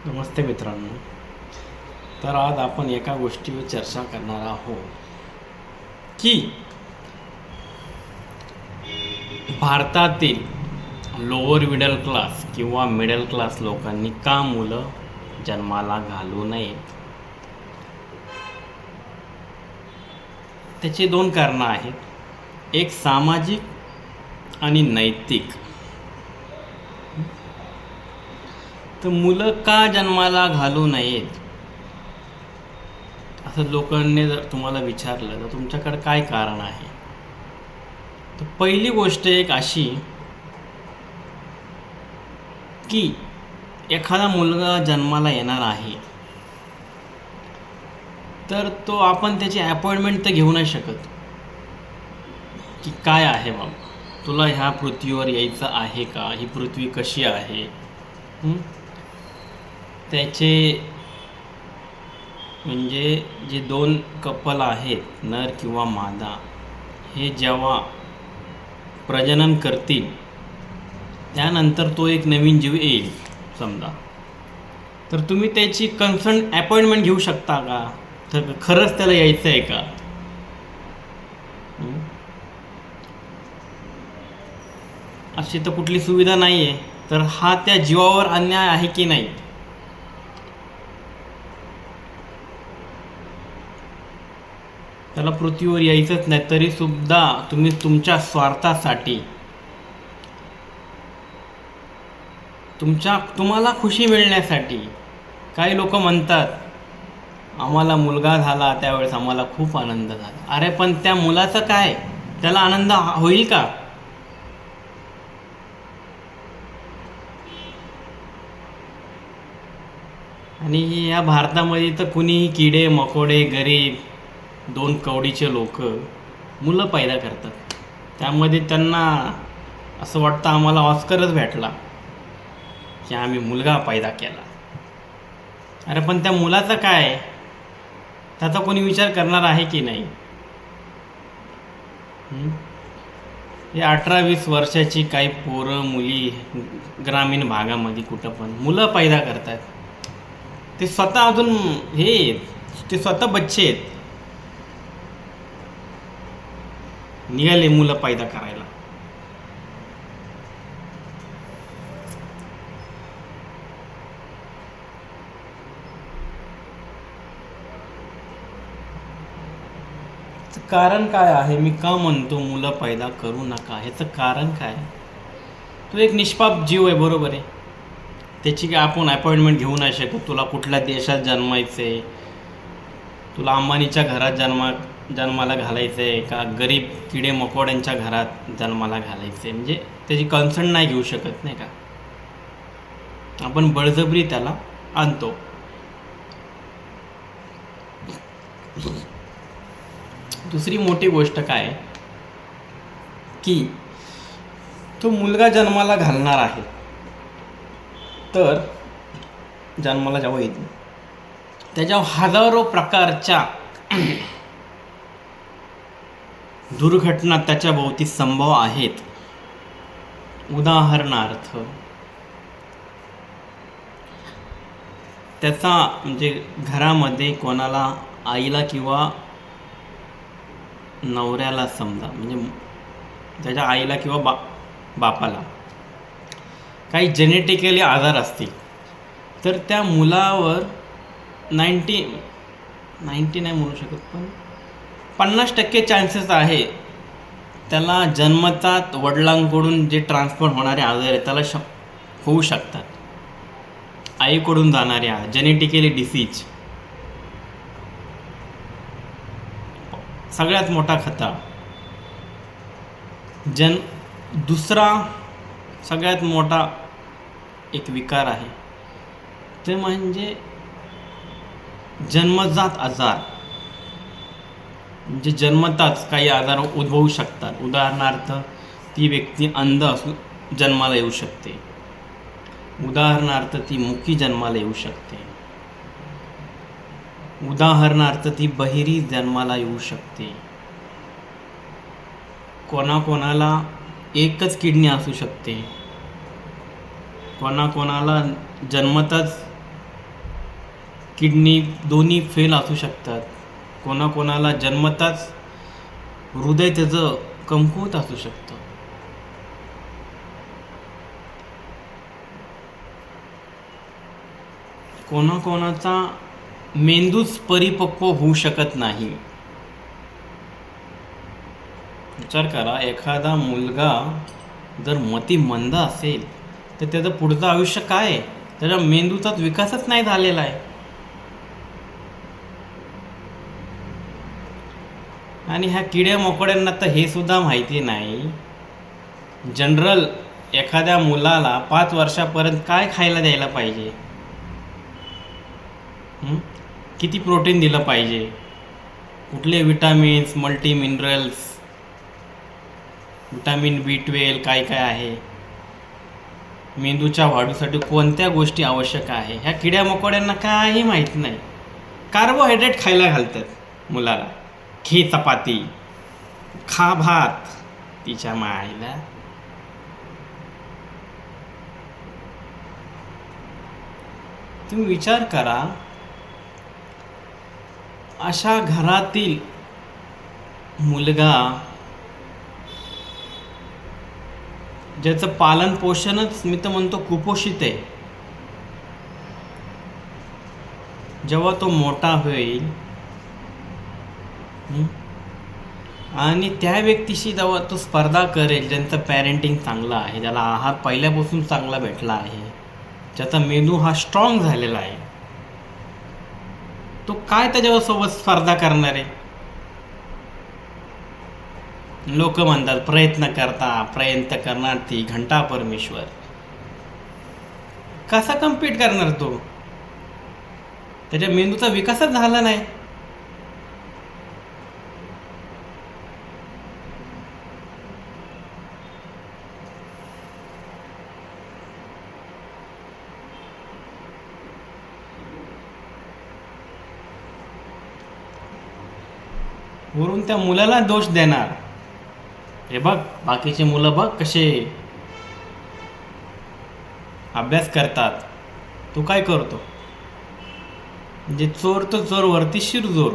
नमस्ते मित्रांनो. तर आज आपण एका गोष्टीवर चर्चा करणार आहोत की भारतातील लोअर मिडल क्लास किंवा मिडल क्लास लोकांनी का मुलं जन्माला घालू नयेत. त्याची दोन कारणं आहेत, एक सामाजिक आणि नैतिक. तर मुलं का जन्माला घालू नयेत असं लोकांनी जर तुम्हाला विचारलं तर तुमच्याकडे काय कारण आहे. तर पहिली गोष्ट एक अशी की एखादा मुलगा जन्माला येणार आहे तर तो आपण त्याची अपॉइंटमेंट तर घेऊ नाही शकत की काय आहे बाबा, तुला ह्या पृथ्वीवर यायचं आहे का, ही पृथ्वी कशी आहे. त्याचे म्हणजे जे दोन कपल आहेत, नर किंवा मादा, हे जेव्हा प्रजनन करतील त्यानंतर तो एक नवीन जीव येईल समजा, तर तुम्ही त्याची कन्सर्न अपॉइंटमेंट घेऊ शकता का, तर खरंच त्याला यायचं आहे का. अशी तर कुठली सुविधा नाही आहे, तर हा त्या जीवावर अन्याय आहे की नाही. त्याला पृथ्वीवर यायचंच नाही तरी सुद्धा तुम्ही तुमच्या स्वार्थासाठी, तुम्हाला खुशी मिळण्यासाठी, काही लोक म्हणतात आम्हाला मुलगा झाला त्यावेळेस आम्हाला खूप आनंद झाला. अरे पण त्या मुलाचं काय, त्याला आनंद होईल का. आणि या भारतामध्ये तर कुणीही किडे मकोडे गरीब दोन कवडीचे लोक मुलं पैदा करतात. त्यामध्ये त्यांना असं वाटतं आम्हाला ऑस्करच भेटला की आम्ही मुलगा पैदा केला. अरे पण त्या मुलाचं काय, त्याचा कोणी विचार करणार आहे की नाही. हे 18-20 वर्षाची काही पोरं मुली ग्रामीण भागामध्ये कुठं पण मुलं पैदा करतात. ते स्वतः अजून ते स्वतः बच्चे आहेत, निघाले मुलं पैदा करायला. कारण काय आहे, मी का म्हणतो मुलं पैदा करू नका, ह्याचं कारण काय. तो एक निष्पाप जीव आहे, बरोबर आहे. त्याची काय आपण अपॉइंटमेंट घेऊ नाही शकत. तुला कुठल्या देशात जन्मायचे, तुला अंबानीच्या घरात जन्माला घालायचं आहे का गरीब किडे मकोड्यांच्या घरात जन्माला घालायचं आहे, म्हणजे त्याची कन्सर्न नाही घेऊ शकत नाही का. आपण बळजबरी त्याला आणतो. दुसरी मोठी गोष्ट काय की तो मुलगा जन्माला घालणार आहे, तर जन्माला जेव्हा येतो त्याच्या हजारो प्रकारच्या दुर्घटना त्याच्या भोवती संभव आहेत. उदाहरणार्थ त्याचा म्हणजे घरामध्ये कोणाला, आईला किंवा नवऱ्याला समजा, म्हणजे त्याच्या आईला किंवा बापाला काही जेनेटिकली आजार असतील तर त्या मुलावर 90 नाही म्हणू शकत पण 50% चान्सेस आहे त्याला जन्मतात वडिलांकडून जे ट्रान्सफर होणारे आजार आहेत त्याला होऊ शकतात. आईकडून जाणारे जेनेटिकली डिसीज सगळ्यात मोठा खतरा. दुसरा सगळ्यात मोठा एक विकार आहे ते म्हणजे जन्मजात आजार, म्हणजे जन्मताच काही आजार उद्भवू शकतात. उदाहरणार्थ ती व्यक्ती अंध असून जन्माला येऊ शकते, उदाहरणार्थ ती मुकी जन्माला येऊ शकते, उदाहरणार्थ ती बहिरी जन्माला येऊ शकते. कोणाकोणाला एकच किडनी असू शकते, कोणाकोणाला जन्मताच किडनी दोन्ही फेल असू शकतात. कोणाकोणाला जन्मताच हृदय त्याचं कमकुवत असू शकतं. कोणाकोणाचा मेंदूच परिपक्व होऊ शकत नाही. विचार करा, एखादा मुलगा जर मतिमंद असेल तर त्याचं पुढचं आयुष्य काय आहे? त्याच्या मेंदूचाच विकासच नाही झालेला आहे. आणि ह्या किड्या मोकड्यांना तर हे सुद्धा माहिती नाही, जनरल एखाद्या मुलाला 5 वर्षापर्यंत काय खायला द्यायला पाहिजे, किती प्रोटीन दिलं पाहिजे, कुठले vitamins, multi minerals, vitamin B12 काय काय आहे, मेंदूच्या वाढीसाठी कोणत्या गोष्टी आवश्यक आहे, ह्या किड्या मकोड्यांना काही माहीत नाही. कार्बोहायड्रेट खायला घालतात मुलाला, खे चपाती, खा भात. तिच्या माईला तुम्ही विचार करा, अशा घरातील मुलगा ज्याचं पालन पोषणच मी तर म्हणतो कुपोषित आहे, जेव्हा तो मोठा होईल आणि त्या व्यक्तीशी जेव्हा तो स्पर्धा करेल ज्यांचं पॅरेंटिंग चांगलं आहे, ज्याला आहार पहिल्यापासून चांगला भेटला आहे, ज्याचा मेंदू हा स्ट्रॉंग झालेला आहे, तो काय त्याच्यासोबत स्पर्धा करणार आहे? लोक म्हणतात प्रयत्न करणार ती घंटा परमेश्वर. कसा कम्पीट करणार तो? त्याच्या मेंदूचा विकासच झाला नाही. वरून त्या मुलाला दोष देणार, हे बघ बाकीचे मुलं बघ कसे अभ्यास करतात, तू काय करतो? म्हणजे चोर तर चोर वरतीशीर जोर.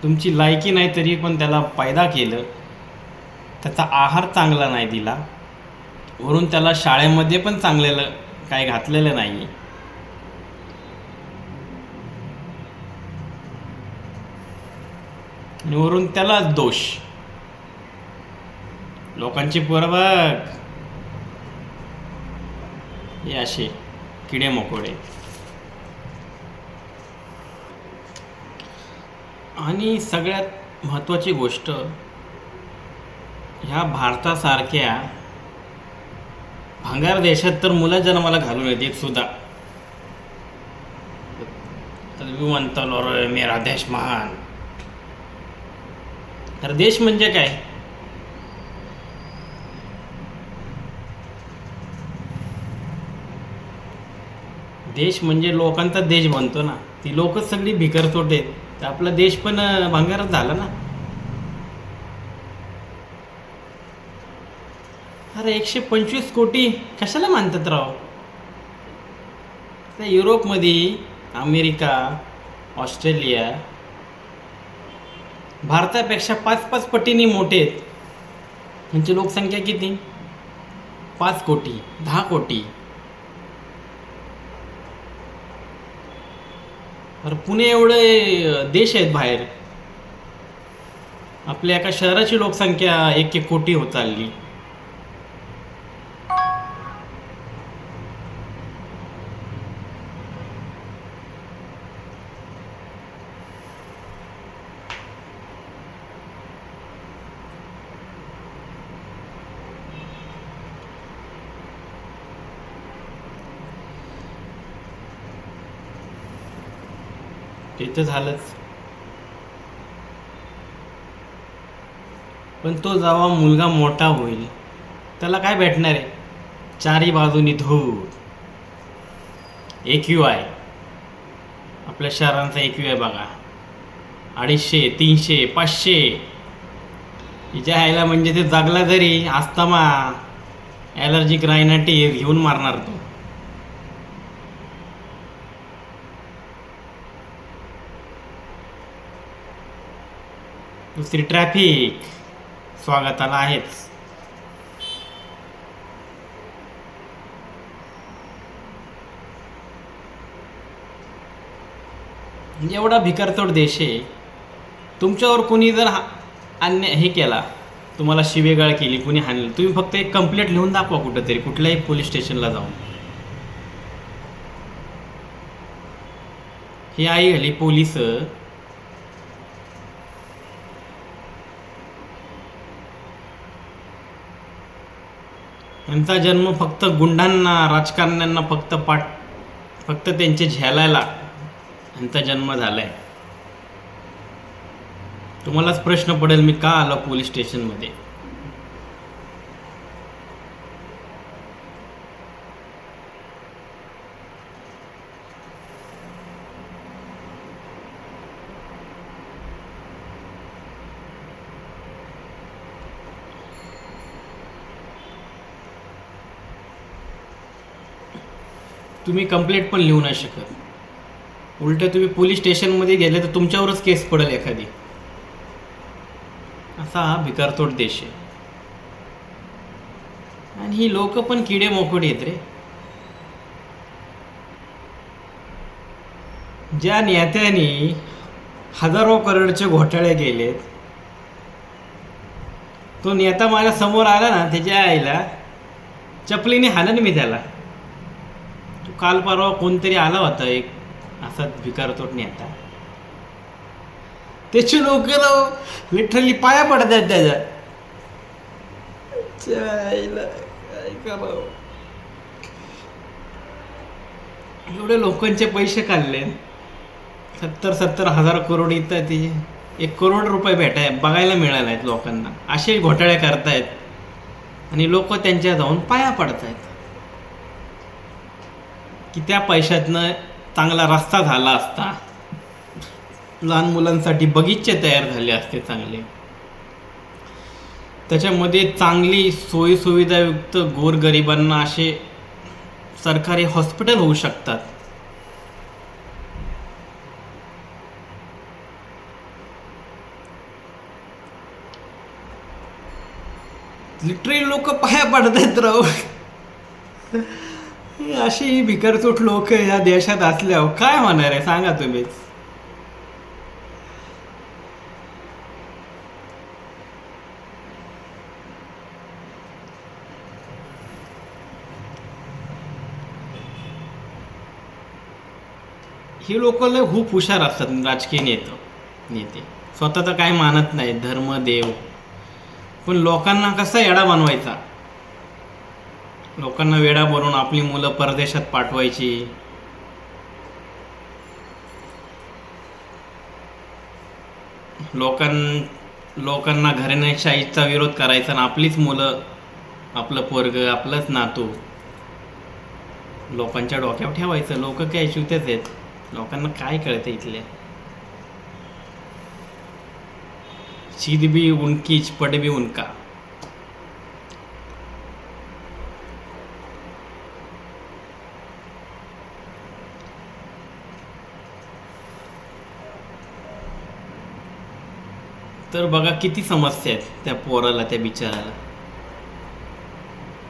तुमची लायकी नाही तरी पण त्याला पैदा केलं, त्याचा आहार चांगला नाही दिला, वरून त्याला शाळेमध्ये पण चांगलेलं काय घातलेलं नाही. वरून त्यालाच दोष. लोकांची पोरं बघ हे असे किडे मकोडे. आणि सगळ्यात महत्त्वाची गोष्ट, ह्या भारतासारख्या भंगार देशात तर मुलं जन्माला घालून येतात सुद्धा. तर मी म्हणतो अरे मेरा देश महान. तर देश म्हणजे काय? देश म्हणजे लोकांचा देश बनतो ना. ती लोकच सगळी भिकारचोट आहेत, तर आपला देश पण भंगारच झाला ना. अरे 125 कोटी कशाला मानतात राव? त्या युरोपमध्ये अमेरिका, ऑस्ट्रेलिया भारतापेक्षा 5-5 पटीने मोठे आहेत. त्यांची लोकसंख्या किती? 5 कोटी, 10 कोटी. अरे पुणे एवढे देश आहेत बाहेर, आपल्या एका शहराची लोकसंख्या 1-1 कोटी होत चालली. ते तर झालंच. पण तो जेव्हा मुलगा मोठा होईल त्याला काय भेटणार आहे? चारी बाजूनी धूळ. AQI आपल्या शहरांचा AQI बघा, 250, 300, 500. हिच्या आईला म्हणजे ते जगला तरी अस्थमा, ॲलर्जिक रायनायटिस घेऊन मारणार तो. दुसरी ट्रॅफिक स्वागताला आहेच. एवढा भिकारतोड देश आहे. तुमच्यावर कुणी जर अन्याय हे केला, तुम्हाला शिवेगाळ केली, कुणी हाणलं, तुम्ही फक्त एक कंप्लेंट लिहून दाखवा कुठंतरी, कुठल्याही पोलीस स्टेशनला जाऊन. ही आई हल्ली पोलिस यांचा जन्म फक्त गुंडांना, राजकारण्यांना फक्त त्यांचे झेलायला यांचा जन्म झालाय. तुम्हालाच प्रश्न पडेल मी का आलो पोलीस स्टेशनमध्ये. तुम्ही कंप्लेंट पण लिहू नाही शकत. उलट तुम्ही पोलीस स्टेशनमध्ये गेले तर तुमच्यावरच केस पडेल एखादी. असा हा भिकारतोड देश आहे. आणि ही लोक पण किडे मोकळे आहेत रे. ज्या नेत्यांनी हजारो करोडचे घोटाळे केलेत, तो नेता माझ्या समोर आला ना, त्याच्या आईला चपलीने हाणन मी त्याला. तो काल परवा कोणतरी आला होता एक असाच भिकारतोड नेता, त्याची लोक लिटरली पाया पडतात त्याच्या. काय करावं. एवढे लोकांचे पैसे काढले, 70 हजार करोड इथं, ते 1 करोड रुपये बघायला मिळाले आहेत लोकांना. असे घोटाळे करतायत आणि लोक त्यांच्या जाऊन पाया पडतायत की त्या पैशातनं चांगला रस्ता झाला असता, लहान मुलांसाठी बगीचे तयार झाले असते चांगले, त्याच्यामध्ये चांगली सोयीसुविधायुक्त गोरगरिबांना असे सरकारी हॉस्पिटल होऊ शकतात. लिटरली लोक पाया पडतात राव. अशी भिकारचोट लोक या देशात असल्यावर काय होणार आहे सांगा तुम्हीच. ही लोक लय खूप हुशार असतात राजकीय नेते. स्वतः तर काय मानत नाही, धर्म देव, पण लोकांना कसा येडा बनवायचा, लोकांना वेडा बनवून आपली मुलं परदेशात पाठवायची. लोकांना घराणेशाहीचा विरोध करायचा आणि आपलीच मुलं, आपलं पोरग, आपलंच नातू लोकांच्या डोक्यावर ठेवायचं. लोक काय शिवतेच आहेत. लोकांना काय कळतं इथले. शीद भी उनकीच, पड भी उनका. तर बघा किती समस्या आहेत त्या पोराला, त्या बिचाराला.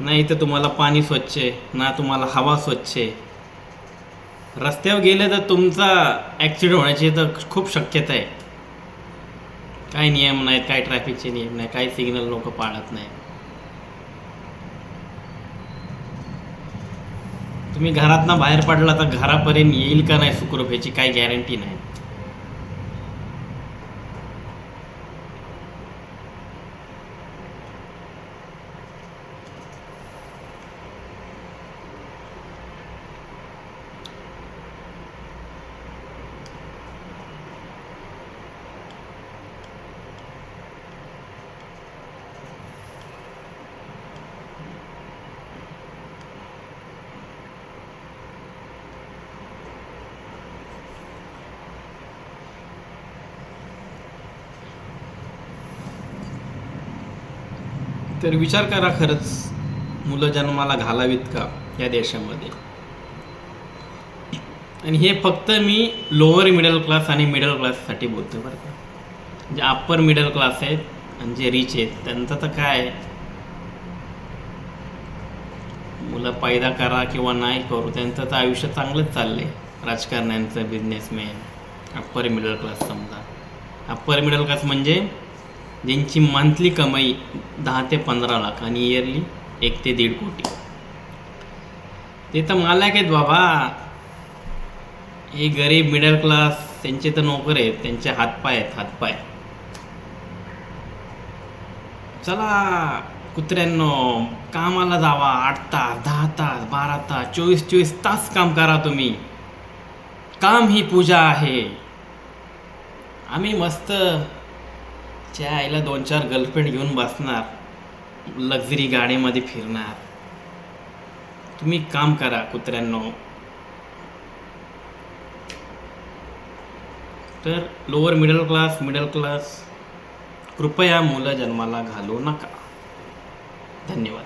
नाही तर तुम्हाला पाणी स्वच्छ आहे ना, तुम्हाला हवा स्वच्छ आहे. रस्त्यावर गेले तर तुमचा ॲक्सिडेंट होण्याची तर खूप शक्यता आहे. काही नियम नाहीत, काही ट्रॅफिकचे नियम नाही, काही सिग्नल लोक पाळत नाही. तुम्ही घरातनं बाहेर पडला तर घरापर्यंत येईल का नाही सुखरूप ह्याची काही गॅरंटी नाही. तर विचार करा, खरंच मुलं जन्माला घालावीत का या देशामध्ये. आणि हे फक्त मी लोअर मिडल क्लास आणि मिडल क्लाससाठी बोलतो बरं का. जे अप्पर मिडल क्लास आहेत आणि जे रिच आहेत त्यांचं तर काय आहे, मुलं पैदा करा किंवा नाही करू त्यांचं तर आयुष्य चांगलंच चाललं आहे. राजकारण्यांचं, बिझनेसमॅन, अप्पर मिडल क्लास समजा. अप्पर मिडल क्लास म्हणजे ज्यांची मंथली कमाई 10 ते 15 लाख आणि इयरली 1 ते 1.5 कोटी. ते तर मालक आहेत बाबा. हे गरीब मिडल क्लास त्यांचे तर नोकर आहेत, त्यांचे हातपाय आहेत, हातपाय. चला कुत्र्यांनो, कामाला जावा. 8 तास, 10 तास, 12 तास, 24 तास काम करा तुम्ही. काम ही पूजा आहे. आम्ही मस्त च्या आईला 2-4 गर्लफ्रेंड घेऊन बसणार, लक्झरी गाडीमध्ये फिरणार. तुम्ही काम करा कुत्र्यांनो. तर लोअर मिडल क्लास कृपया मुलं जन्माला घालू नका. धन्यवाद.